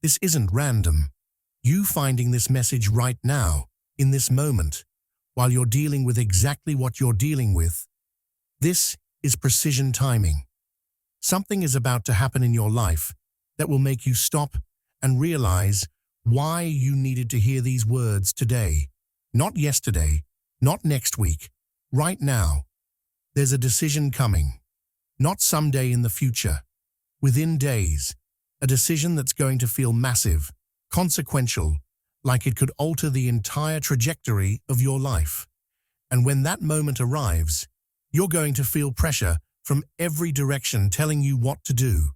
This isn't random. You finding this message right now, in this moment, while you're dealing with exactly what you're dealing with, this is precision timing. Something is about to happen in your life that will make you stop and realize why you needed to hear these words today. Not yesterday, not next week, right now. There's a decision coming. Not someday in the future. Within days. A decision that's going to feel massive, consequential, like it could alter the entire trajectory of your life. And when that moment arrives, you're going to feel pressure from every direction telling you what to do.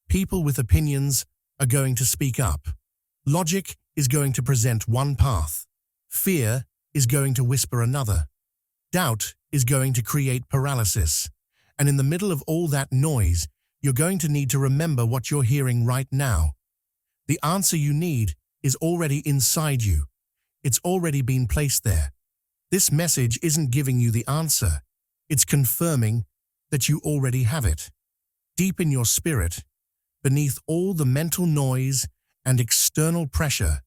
People with opinions are going to speak up. Logic is going to present one path. Fear is going to whisper another. Doubt is going to create paralysis. And in the middle of all that noise, you're going to need to remember what you're hearing right now. The answer you need is already inside you. It's already been placed there. This message isn't giving you the answer. It's confirming that you already have it. Deep in your spirit, beneath all the mental noise and external pressure,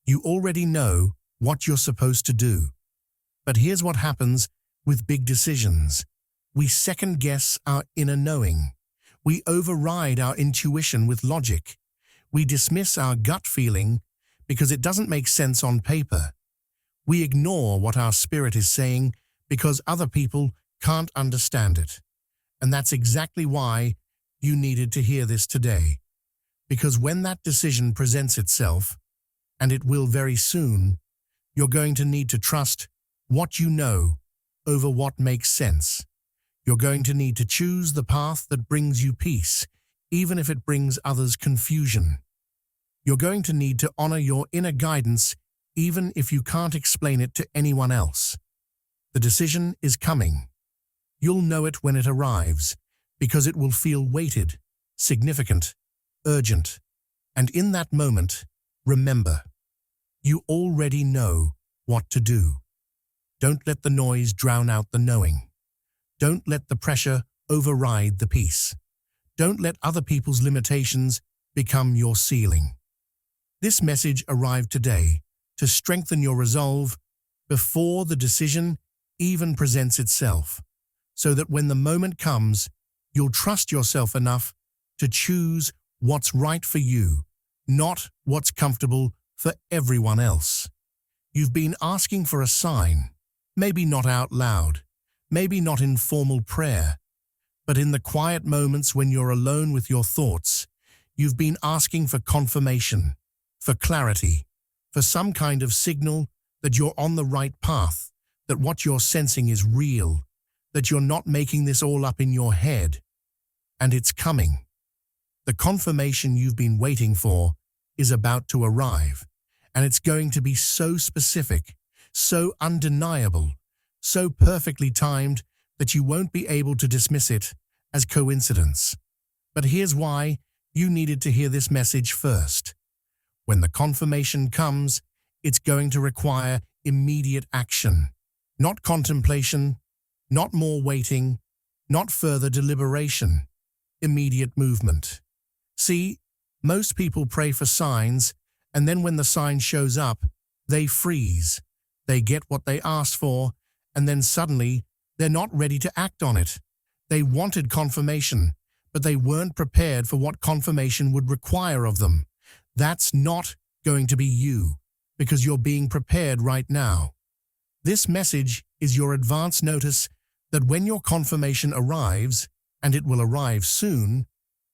you already know what you're supposed to do. But here's what happens with big decisions. We second-guess our inner knowing. We override our intuition with logic. We dismiss our gut feeling because it doesn't make sense on paper. We ignore what our spirit is saying because other people can't understand it. And that's exactly why you needed to hear this today. Because when that decision presents itself, and it will very soon, you're going to need to trust what you know over what makes sense. You're going to need to choose the path that brings you peace, even if it brings others confusion. You're going to need to honor your inner guidance, even if you can't explain it to anyone else. The decision is coming. You'll know it when it arrives, because it will feel weighted, significant, urgent. And in that moment, remember, you already know what to do. Don't let the noise drown out the knowing. Don't let the pressure override the peace. Don't let other people's limitations become your ceiling. This message arrived today to strengthen your resolve before the decision even presents itself, so that when the moment comes, you'll trust yourself enough to choose what's right for you, not what's comfortable for everyone else. You've been asking for a sign, maybe not out loud, maybe not in formal prayer, but in the quiet moments when you're alone with your thoughts, you've been asking for confirmation, for clarity, for some kind of signal that you're on the right path, that what you're sensing is real, that you're not making this all up in your head. And it's coming. The confirmation you've been waiting for is about to arrive, and it's going to be so specific, so undeniable, so perfectly timed that you won't be able to dismiss it as coincidence. But here's why you needed to hear this message first. When the confirmation comes, it's going to require immediate action, not contemplation, not more waiting, not further deliberation, immediate movement. See, most people pray for signs, and then when the sign shows up, they freeze. They get what they asked for, and then suddenly, they're not ready to act on it. They wanted confirmation, but they weren't prepared for what confirmation would require of them. That's not going to be you, because you're being prepared right now. This message is your advance notice that when your confirmation arrives, and it will arrive soon,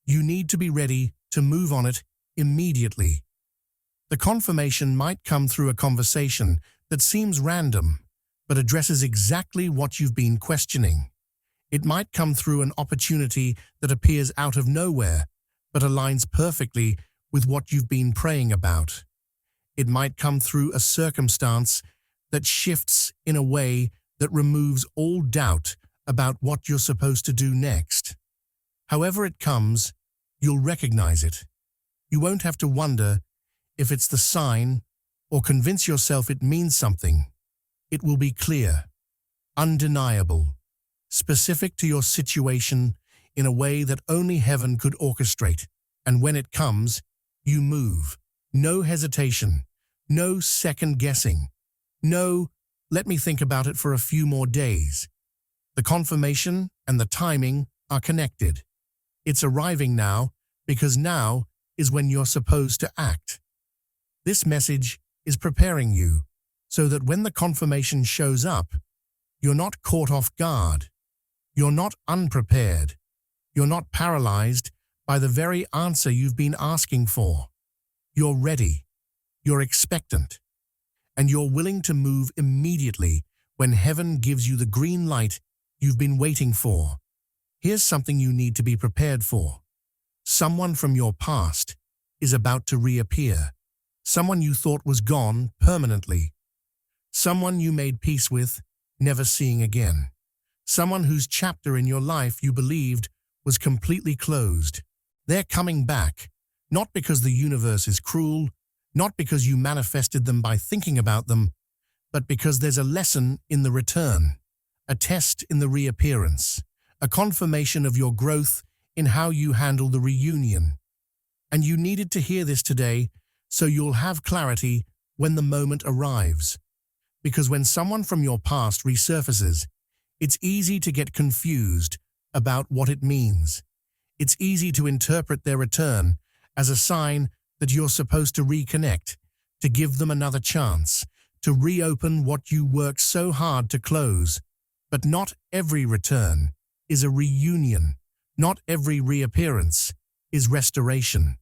you need to be ready to move on it immediately. The confirmation might come through a conversation that seems random, but addresses exactly what you've been questioning. It might come through an opportunity that appears out of nowhere, but aligns perfectly with what you've been praying about. It might come through a circumstance that shifts in a way that removes all doubt about what you're supposed to do next. However it comes, you'll recognize it. You won't have to wonder if it's the sign or convince yourself it means something. It will be clear, undeniable, specific to your situation in a way that only heaven could orchestrate. And when it comes, You move. No hesitation. No second guessing. No, let me think about it for a few more days. The confirmation and the timing are connected. It's arriving now because now is when you're supposed to act. This message is preparing you so that when the confirmation shows up, you're not caught off guard. You're not unprepared. You're not paralyzed by the very answer you've been asking for. You're ready. You're expectant. And you're willing to move immediately when heaven gives you the green light you've been waiting for. Here's something you need to be prepared for. Someone from your past is about to reappear. Someone you thought was gone permanently. Someone you made peace with, never seeing again. Someone whose chapter in your life you believed was completely closed. They're coming back, not because the universe is cruel, not because you manifested them by thinking about them, but because there's a lesson in the return, a test in the reappearance, a confirmation of your growth in how you handle the reunion. And you needed to hear this today so you'll have clarity when the moment arrives. Because when someone from your past resurfaces, it's easy to get confused about what it means. It's easy to interpret their return as a sign that you're supposed to reconnect, to give them another chance, to reopen what you worked so hard to close. But not every return is a reunion. Not every reappearance is restoration.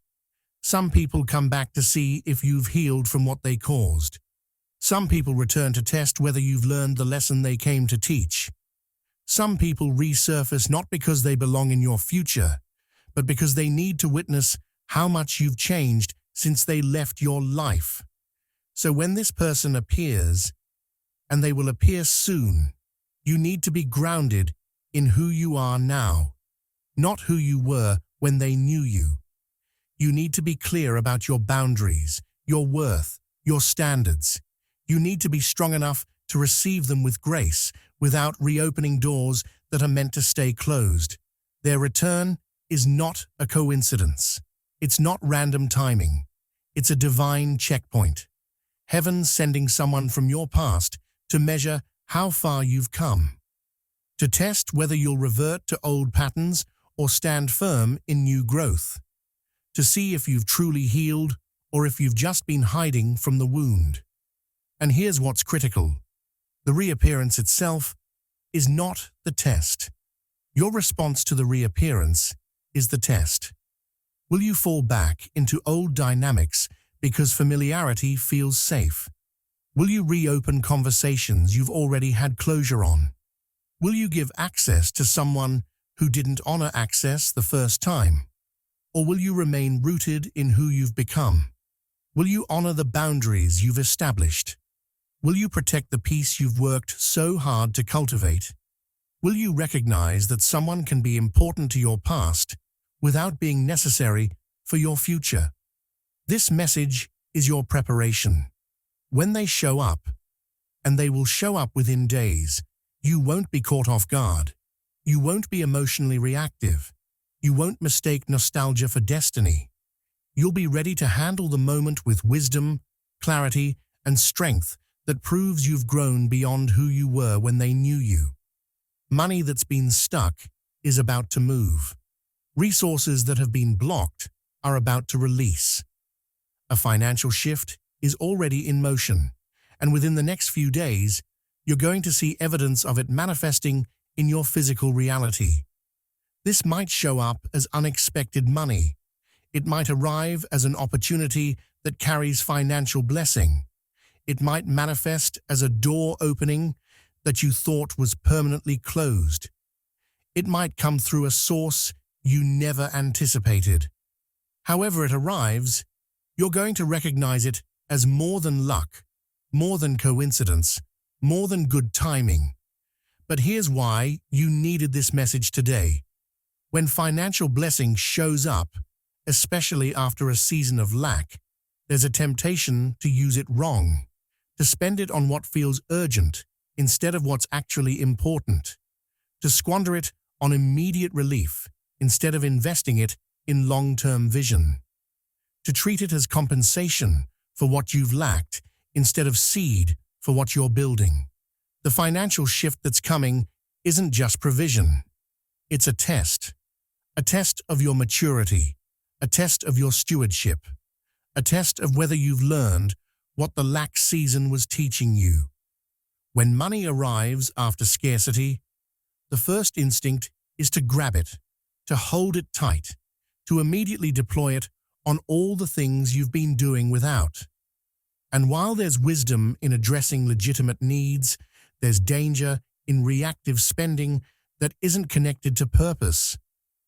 Some people come back to see if you've healed from what they caused. Some people return to test whether you've learned the lesson they came to teach. Some people resurface not because they belong in your future, but because they need to witness how much you've changed since they left your life. So when this person appears, and they will appear soon, you need to be grounded in who you are now, not who you were when they knew you. You need to be clear about your boundaries, your worth, your standards. You need to be strong enough to receive them with grace without reopening doors that are meant to stay closed. Their return is not a coincidence. It's not random timing. It's a divine checkpoint. Heaven sending someone from your past to measure how far you've come, to test whether you'll revert to old patterns or stand firm in new growth, to see if you've truly healed or if you've just been hiding from the wound. And here's what's critical. The reappearance itself is not the test. Your response to the reappearance is the test. Will you fall back into old dynamics because familiarity feels safe? Will you reopen conversations you've already had closure on? Will you give access to someone who didn't honor access the first time? Or will you remain rooted in who you've become? Will you honor the boundaries you've established? Will you protect the peace you've worked so hard to cultivate? Will you recognize that someone can be important to your past without being necessary for your future? This message is your preparation. When they show up, and they will show up within days, you won't be caught off guard. You won't be emotionally reactive. You won't mistake nostalgia for destiny. You'll be ready to handle the moment with wisdom, clarity, and strength that proves you've grown beyond who you were when they knew you. Money that's been stuck is about to move. Resources that have been blocked are about to release. A financial shift is already in motion, and within the next few days, you're going to see evidence of it manifesting in your physical reality. This might show up as unexpected money. It might arrive as an opportunity that carries financial blessing. It might manifest as a door opening that you thought was permanently closed. It might come through a source you never anticipated. However it arrives, you're going to recognize it as more than luck, more than coincidence, more than good timing. But here's why you needed this message today. When financial blessing shows up, especially after a season of lack, there's a temptation to use it wrong, to spend it on what feels urgent instead of what's actually important, to squander it on immediate relief instead of investing it in long-term vision. to treat it as compensation for what you've lacked instead of seed for what you're building. The financial shift that's coming isn't just provision. It's a test of your maturity, a test of your stewardship, a test of whether you've learned what the lack season was teaching you. When money arrives after scarcity, the first instinct is to grab it, to hold it tight, to immediately deploy it on all the things you've been doing without. And while there's wisdom in addressing legitimate needs, there's danger in reactive spending that isn't connected to purpose.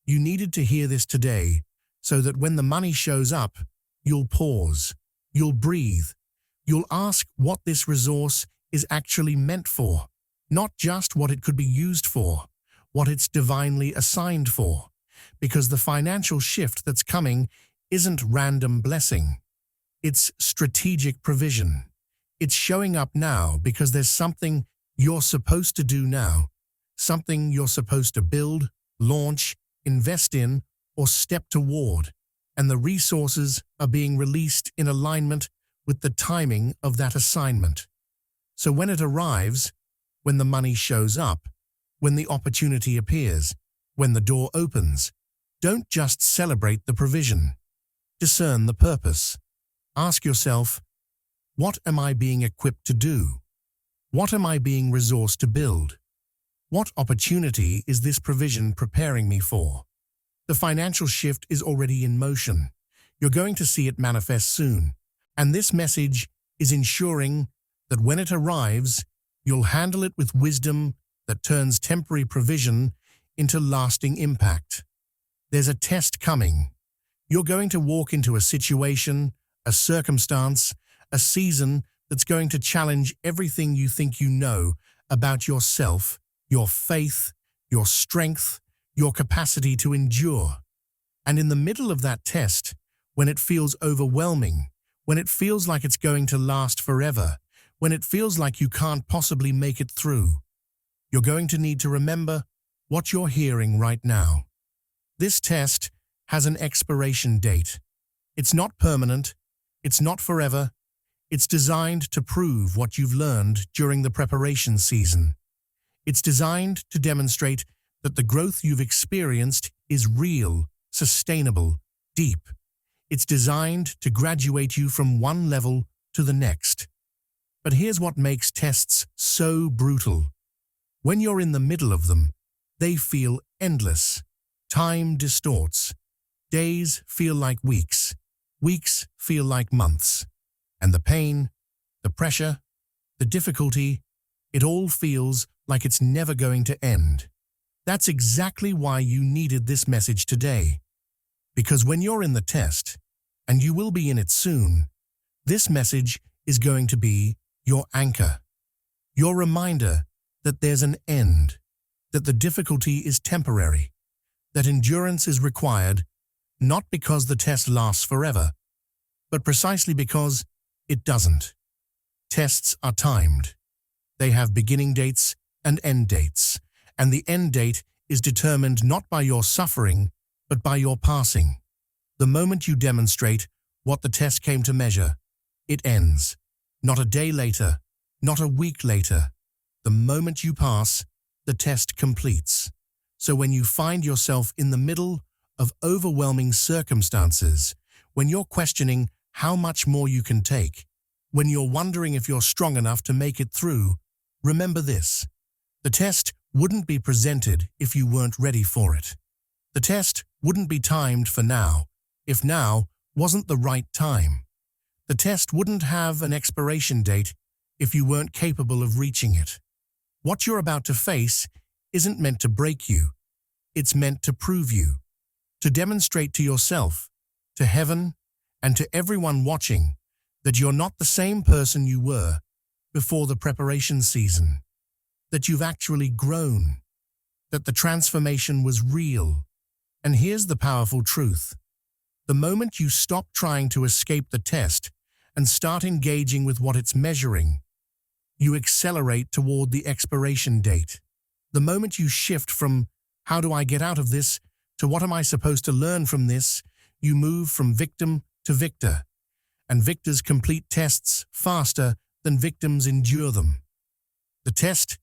You needed to hear this today so that when the money shows up, you'll pause, you'll breathe, you'll ask what this resource is actually meant for, not just what it could be used for, what it's divinely assigned for. Because the financial shift that's coming isn't random blessing. It's strategic provision. It's showing up now because there's something you're supposed to do now, something you're supposed to build, launch, invest in, or step toward, and the resources are being released in alignment with the timing of that assignment. So when it arrives, when the money shows up, when the opportunity appears, when the door opens, don't just celebrate the provision. Discern the purpose. Ask yourself, what am I being equipped to do? What am I being resourced to build? What opportunity is this provision preparing me for? The financial shift is already in motion. You're going to see it manifest soon. And this message is ensuring that when it arrives, you'll handle it with wisdom that turns temporary provision into lasting impact. There's a test coming. You're going to walk into a situation, a circumstance, a season that's going to challenge everything you think you know about yourself, your faith, your strength, your capacity to endure. And in the middle of that test, when it feels overwhelming, when it feels like it's going to last forever, when it feels like you can't possibly make it through, you're going to need to remember what you're hearing right now. This test has an expiration date. It's not permanent. It's not forever. It's designed to prove what you've learned during the preparation season. It's designed to demonstrate that the growth you've experienced is real, sustainable, deep. It's designed to graduate you from one level to the next. But here's what makes tests so brutal. When you're in the middle of them, they feel endless. Time distorts. Days feel like weeks. Weeks feel like months. And the pain, the pressure, the difficulty, it all feels like it's never going to end. That's exactly why you needed this message today. Because when you're in the test, and you will be in it soon, this message is going to be your anchor, your reminder that there's an end, that the difficulty is temporary, that endurance is required, not because the test lasts forever, but precisely because it doesn't. Tests are timed. They have beginning dates and end dates, and the end date is determined not by your suffering, but by your passing. The moment you demonstrate what the test came to measure, it ends. Not a day later, not a week later. The moment you pass, the test completes. So when you find yourself in the middle of overwhelming circumstances, when you're questioning how much more you can take, when you're wondering if you're strong enough to make it through, remember this. The test wouldn't be presented if you weren't ready for it. The test wouldn't be timed for now, if now wasn't the right time. The test wouldn't have an expiration date if you weren't capable of reaching it. What you're about to face isn't meant to break you. It's meant to prove you, to demonstrate to yourself, to heaven, and to everyone watching that you're not the same person you were before the preparation season, that you've actually grown, that the transformation was real. And here's the powerful truth. The moment you stop trying to escape the test and start engaging with what it's measuring, you accelerate toward the expiration date. The moment you shift from, how do I get out of this, to what am I supposed to learn from this, you move from victim to victor, and victors complete tests faster than victims endure them. The test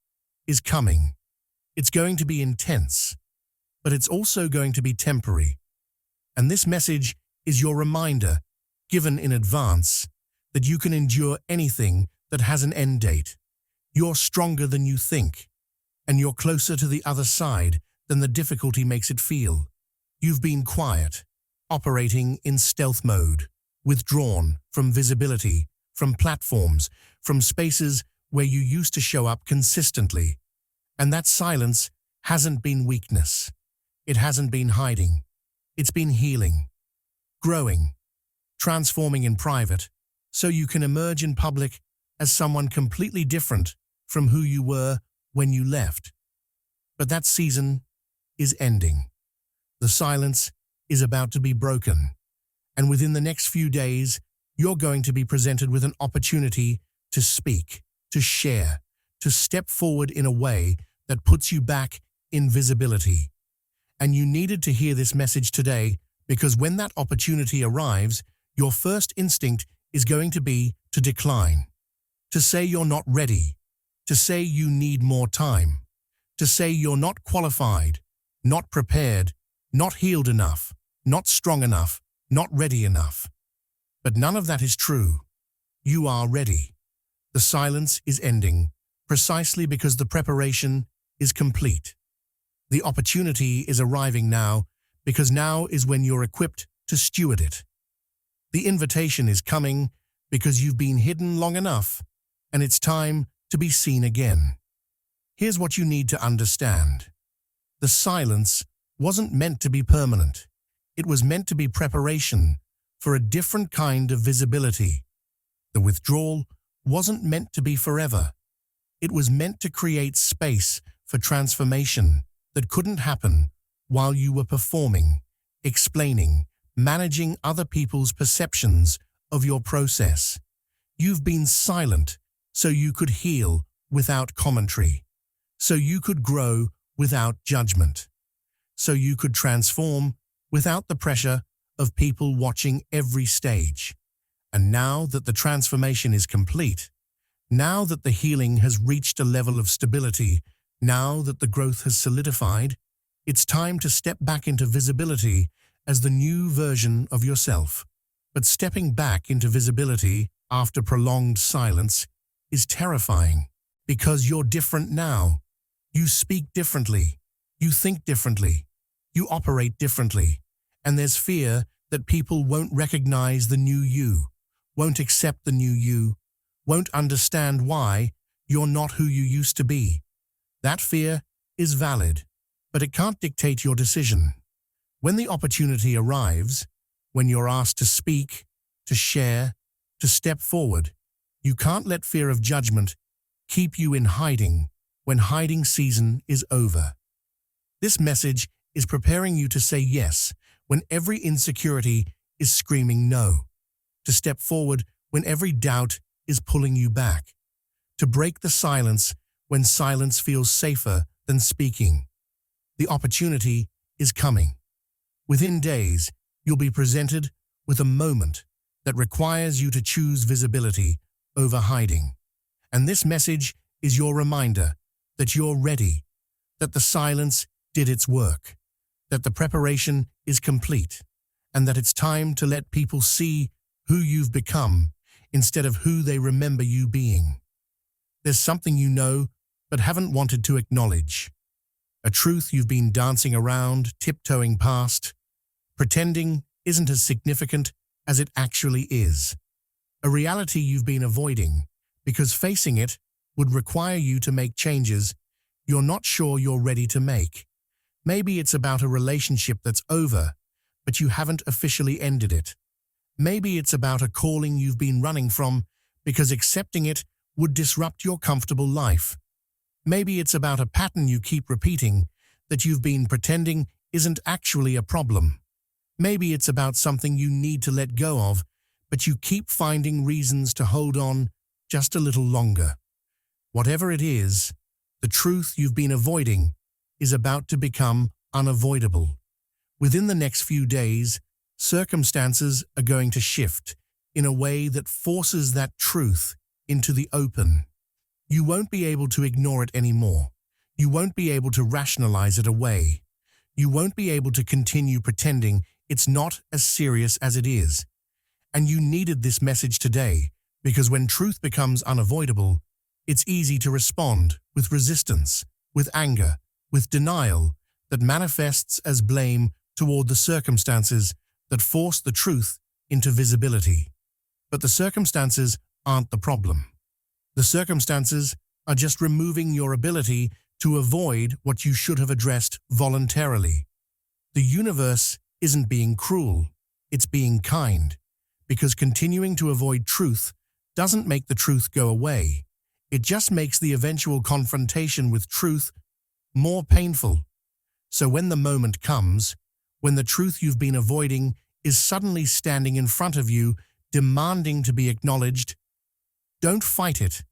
is coming. It's going to be intense, but it's also going to be temporary. And this message is your reminder, given in advance, that you can endure anything that has an end date. You're stronger than you think, and you're closer to the other side than the difficulty makes it feel. You've been quiet, operating in stealth mode, withdrawn from visibility, from platforms, from spaces where you used to show up consistently. And that silence hasn't been weakness. It hasn't been hiding. It's been healing, growing, transforming in private, so you can emerge in public as someone completely different from who you were when you left. But that season is ending. The silence is about to be broken, and within the next few days, you're going to be presented with an opportunity to speak, to share, to step forward in a way that puts you back in visibility. And you needed to hear this message today because when that opportunity arrives, your first instinct is going to be to decline, to say you're not ready, to say you need more time, to say you're not qualified, not prepared, not healed enough, not strong enough, not ready enough. But none of that is true. You are ready. The silence is ending precisely because the preparation is complete. The opportunity is arriving now because now is when you're equipped to steward it. The invitation is coming because you've been hidden long enough and it's time to be seen again. Here's what you need to understand. The silence wasn't meant to be permanent. It was meant to be preparation for a different kind of visibility. The withdrawal wasn't meant to be forever. It was meant to create space for transformation that couldn't happen while you were performing, explaining, managing other people's perceptions of your process. You've been silent so you could heal without commentary, so you could grow without judgment, so you could transform without the pressure of people watching every stage. And now that the transformation is complete, now that the healing has reached a level of stability, now that the growth has solidified, it's time to step back into visibility as the new version of yourself. But stepping back into visibility after prolonged silence is terrifying because you're different now. You speak differently, you think differently, you operate differently, and there's fear that people won't recognize the new you, won't accept the new you, won't understand why you're not who you used to be. That fear is valid, but it can't dictate your decision. When the opportunity arrives, when you're asked to speak, to share, to step forward, you can't let fear of judgment keep you in hiding when hiding season is over. This message is preparing you to say yes when every insecurity is screaming no, to step forward when every doubt is pulling you back, to break the silence when silence feels safer than speaking. The opportunity is coming. Within days, you'll be presented with a moment that requires you to choose visibility over hiding. And this message is your reminder that you're ready, that the silence did its work, that the preparation is complete, and that it's time to let people see who you've become instead of who they remember you being. There's something you know but haven't wanted to acknowledge. A truth you've been dancing around, tiptoeing past, pretending isn't as significant as it actually is. A reality you've been avoiding because facing it would require you to make changes you're not sure you're ready to make. Maybe it's about a relationship that's over, but you haven't officially ended it. Maybe it's about a calling you've been running from because accepting it would disrupt your comfortable life. Maybe it's about a pattern you keep repeating that you've been pretending isn't actually a problem. Maybe it's about something you need to let go of, but you keep finding reasons to hold on just a little longer. Whatever it is, the truth you've been avoiding is about to become unavoidable. Within the next few days, Circumstances are going to shift in a way that forces that truth into the open. You won't be able to ignore it anymore. You won't be able to rationalize it away. You won't be able to continue pretending it's not as serious as it is. And you needed this message today because when truth becomes unavoidable, it's easy to respond with resistance, with anger, with denial that manifests as blame toward the circumstances that force the truth into visibility. But the circumstances aren't the problem. The circumstances are just removing your ability to avoid what you should have addressed voluntarily. The universe isn't being cruel, it's being kind, because continuing to avoid truth doesn't make the truth go away. It just makes the eventual confrontation with truth more painful. So when the moment comes, when the truth you've been avoiding is suddenly standing in front of you, demanding to be acknowledged, don't fight it.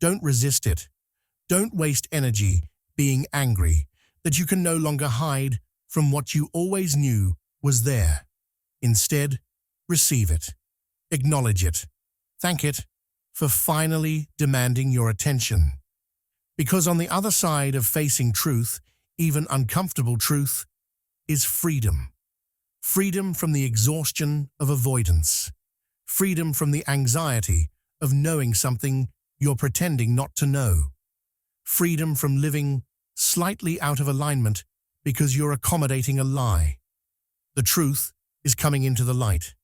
Don't resist it. Don't waste energy being angry that you can no longer hide from what you always knew was there. Instead, receive it. Acknowledge it. Thank it for finally demanding your attention. Because on the other side of facing truth, even uncomfortable truth, is freedom. Freedom from the exhaustion of avoidance. Freedom from the anxiety of knowing something you're pretending not to know. Freedom from living slightly out of alignment because you're accommodating a lie. The truth is coming into the light,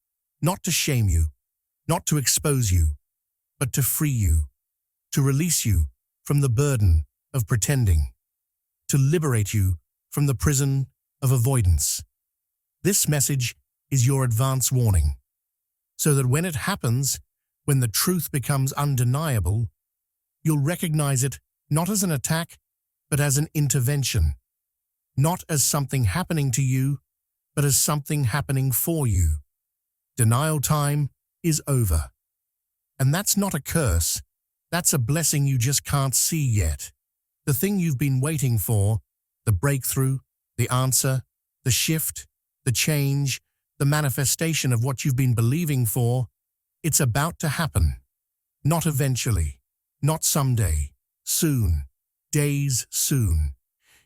not to shame you, not to expose you, but to free you, to release you from the burden of pretending, to liberate you from the prison of avoidance. This message is your advance warning, so that when it happens, when the truth becomes undeniable, you'll recognize it not as an attack, but as an intervention. Not as something happening to you, but as something happening for you. Denial time is over. And that's not a curse. That's a blessing you just can't see yet. The thing you've been waiting for, the breakthrough, the answer, the shift, the change, the manifestation of what you've been believing for, it's about to happen. Not eventually, not someday, soon, days soon.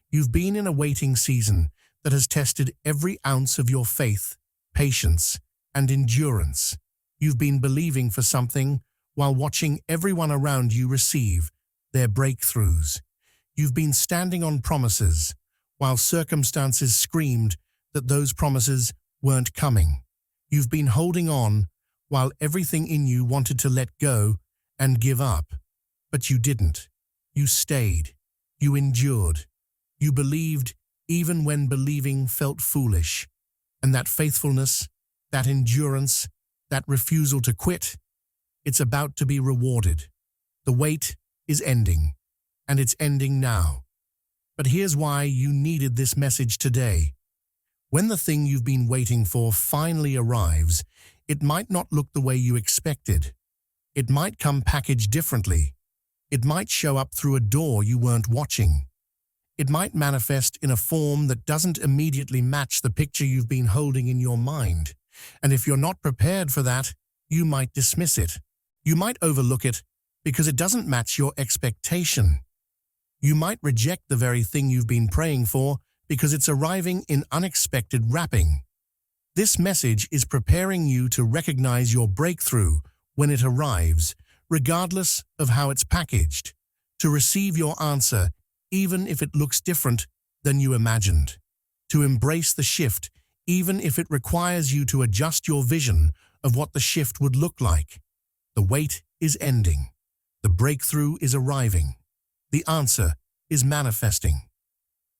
You've been in a waiting season that has tested every ounce of your faith, patience, and endurance. You've been believing for something while watching everyone around you receive their breakthroughs. You've been standing on promises while circumstances screamed that those promises weren't coming. You've been holding on while everything in you wanted to let go and give up. But you didn't. You stayed. You endured. You believed even when believing felt foolish. And that faithfulness, that endurance, that refusal to quit, it's about to be rewarded. The wait is ending, and it's ending now. But here's why you needed this message today. When the thing you've been waiting for finally arrives, it might not look the way you expected. It might come packaged differently. It might show up through a door you weren't watching. It might manifest in a form that doesn't immediately match the picture you've been holding in your mind. And if you're not prepared for that, you might dismiss it. You might overlook it because it doesn't match your expectation. You might reject the very thing you've been praying for because it's arriving in unexpected wrapping. This message is preparing you to recognize your breakthrough when it arrives, regardless of how it's packaged, to receive your answer even if it looks different than you imagined, to embrace the shift even if it requires you to adjust your vision of what the shift would look like. The wait is ending. The breakthrough is arriving. The answer is manifesting.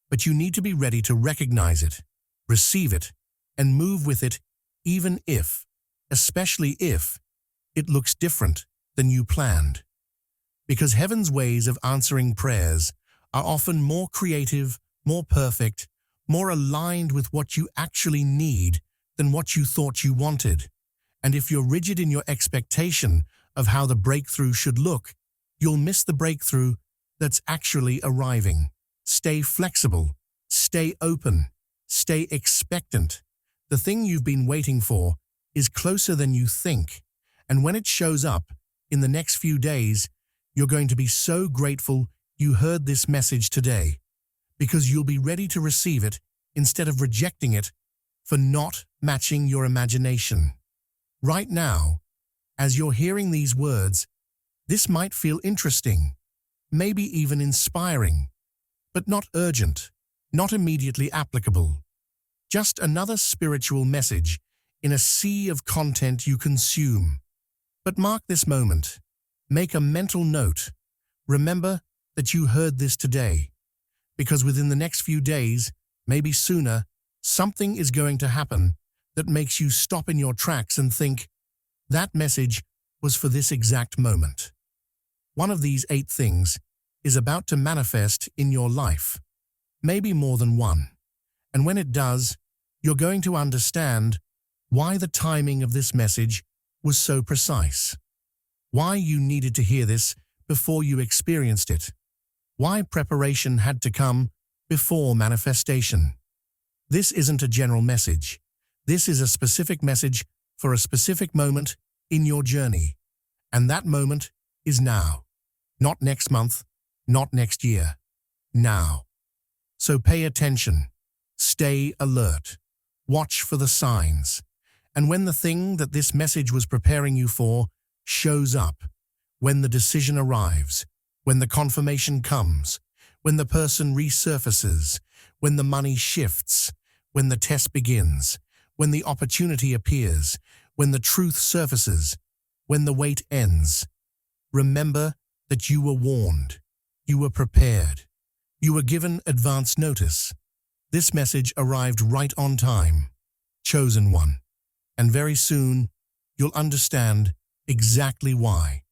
But you need to be ready to recognize it, receive it, and move with it, even if, especially if, it looks different than you planned. Because heaven's ways of answering prayers are often more creative, more perfect, more aligned with what you actually need than what you thought you wanted. And if you're rigid in your expectation of how the breakthrough should look, you'll miss the breakthrough that's actually arriving. Stay flexible, stay open, stay expectant. The thing you've been waiting for is closer than you think, and when it shows up in the next few days, you're going to be so grateful you heard this message today, because you'll be ready to receive it instead of rejecting it for not matching your imagination. Right now, as you're hearing these words, this might feel interesting, maybe even inspiring, but not urgent, not immediately applicable. Just another spiritual message in a sea of content you consume. But mark this moment. Make a mental note. Remember that you heard this today, because within the next few days, maybe sooner, something is going to happen that makes you stop in your tracks and think, that message was for this exact moment. One of these 8 things is about to manifest in your life, maybe more than one. And when it does, you're going to understand why the timing of this message was so precise, why you needed to hear this before you experienced it, why preparation had to come before manifestation. This isn't a general message. This is a specific message for a specific moment in your journey. And that moment is now. Not next month, not next year. Now. So pay attention. Stay alert. Watch for the signs. And when the thing that this message was preparing you for shows up, when the decision arrives, when the confirmation comes, when the person resurfaces, when the money shifts, when the test begins, when the opportunity appears, when the truth surfaces, when the wait ends, remember that you were warned, you were prepared, you were given advance notice. This message arrived right on time, chosen one, and very soon you'll understand exactly why.